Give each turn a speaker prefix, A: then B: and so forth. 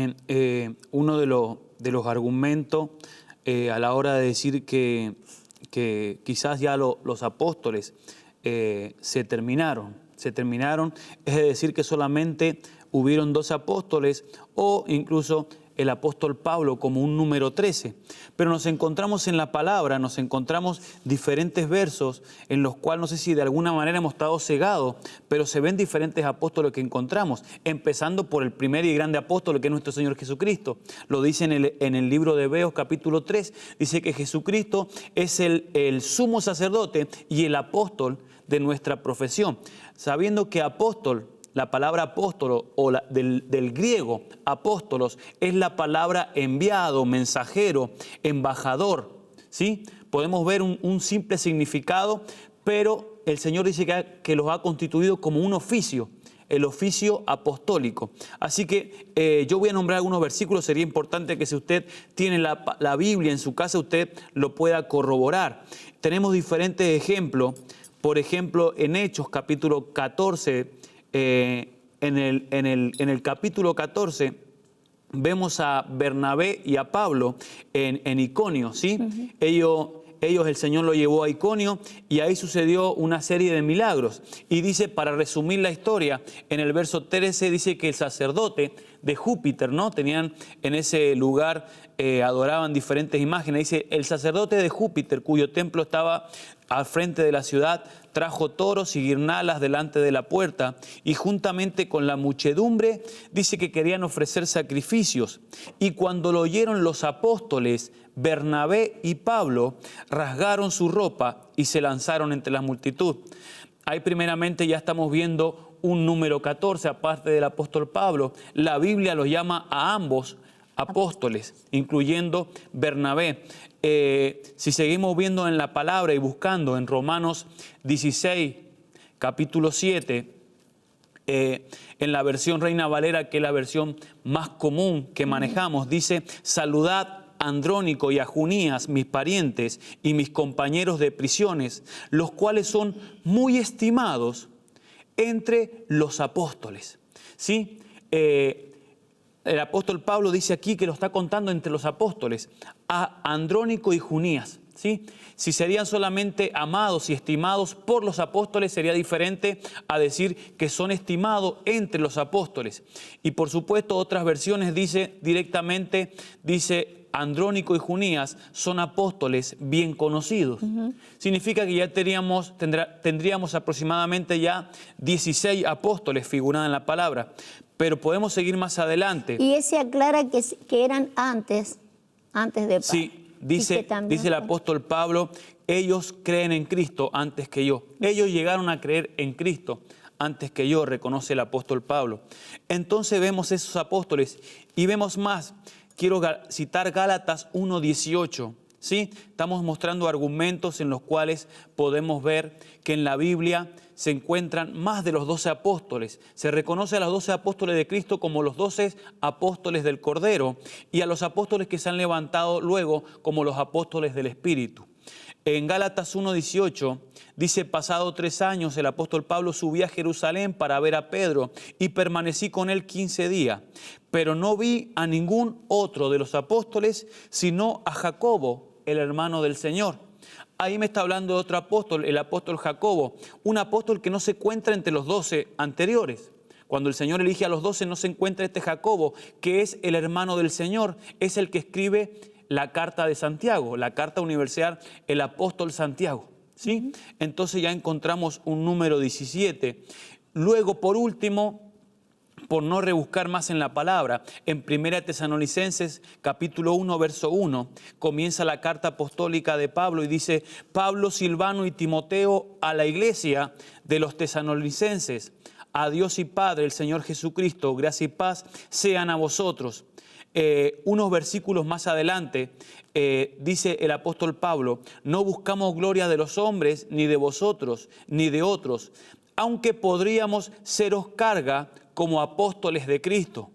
A: Amén. Uno de los argumentos a la hora de decir que quizás ya los apóstoles se terminaron, es decir, que solamente hubieron 12 apóstoles o incluso el apóstol Pablo como un número 13. Pero nos encontramos en la palabra, nos encontramos diferentes versos en los cuales no sé si de alguna manera hemos estado cegados, pero se ven diferentes apóstoles que encontramos, empezando por el primer y grande apóstol que es nuestro Señor Jesucristo. Lo dice en el libro de Hebreos capítulo 3, dice que Jesucristo es el sumo sacerdote y el apóstol de nuestra profesión. Sabiendo que apóstol, la palabra apóstolo o del griego apóstolos es la palabra enviado, mensajero, embajador, ¿sí? Podemos ver un simple significado, pero el Señor dice que los ha constituido como un oficio, el oficio apostólico. Así que yo voy a nombrar algunos versículos. Sería importante que si usted tiene la Biblia en su casa, usted lo pueda corroborar. Tenemos diferentes ejemplos. Por ejemplo, en Hechos capítulo 14, en el capítulo 14 vemos a Bernabé y a Pablo en Iconio, ¿sí? Ellos, el Señor lo llevó a Iconio y ahí sucedió una serie de milagros. Y dice, para resumir la historia, en el verso 13 dice que el sacerdote de Júpiter, ¿no? Tenían en ese lugar, adoraban diferentes imágenes. Dice, el sacerdote de Júpiter, cuyo templo estaba al frente de la ciudad, trajo toros y guirnaldas delante de la puerta y juntamente con la muchedumbre dice que querían ofrecer sacrificios. Y cuando lo oyeron los apóstoles, Bernabé y Pablo rasgaron su ropa y se lanzaron entre la multitud. Ahí primeramente ya estamos viendo un número 14, aparte del apóstol Pablo. La Biblia los llama a ambos apóstoles, incluyendo Bernabé. Si seguimos viendo en la palabra y buscando en Romanos 16, capítulo 7, en la versión Reina Valera, que es la versión más común que manejamos, dice, saludad a Andrónico y a Junías, mis parientes y mis compañeros de prisiones, los cuales son muy estimados entre los apóstoles. ¿Sí? El apóstol Pablo dice aquí que lo está contando entre los apóstoles, a Andrónico y Junías, ¿sí? Si serían solamente amados y estimados por los apóstoles, sería diferente a decir que son estimados entre los apóstoles. Y por supuesto, otras versiones dice directamente, dice Andrónico y Junías son apóstoles bien conocidos. Significa que ya tendríamos aproximadamente ya 16 apóstoles figurando en la palabra. Pero podemos seguir más adelante.
B: Y ese aclara que eran antes de Pablo.
A: Sí, dice el apóstol Pablo, ellos creen en Cristo antes que yo. Ellos llegaron a creer en Cristo antes que yo, reconoce el apóstol Pablo. Entonces vemos esos apóstoles y vemos más. Quiero citar Gálatas 1:18. ¿Sí? Estamos mostrando argumentos en los cuales podemos ver que en la Biblia se encuentran más de los 12 apóstoles. Se reconoce a los 12 apóstoles de Cristo como los 12 apóstoles del Cordero y a los apóstoles que se han levantado luego como los apóstoles del Espíritu. En Gálatas 1:18 dice, pasado 3 años, el apóstol Pablo subía a Jerusalén para ver a Pedro y permanecí con él 15 días. Pero no vi a ningún otro de los apóstoles, sino a Jacobo, el hermano del Señor. Ahí me está hablando de otro apóstol, el apóstol Jacobo, un apóstol que no se encuentra entre los 12 anteriores. Cuando el Señor elige a los 12 no se encuentra este Jacobo, que es el hermano del Señor, es el que escribe la carta de Santiago, la carta universal, el apóstol Santiago. ¿Sí? Entonces ya encontramos un número 17. Luego, por último, por no rebuscar más en la palabra, en 1 Tesalonicenses capítulo 1, verso 1, comienza la carta apostólica de Pablo y dice, Pablo, Silvano y Timoteo a la iglesia de los tesalonicenses, a Dios y Padre, el Señor Jesucristo, gracia y paz sean a vosotros. Unos versículos más adelante, dice el apóstol Pablo, no buscamos gloria de los hombres, ni de vosotros, ni de otros, aunque podríamos seros carga como apóstoles de Cristo.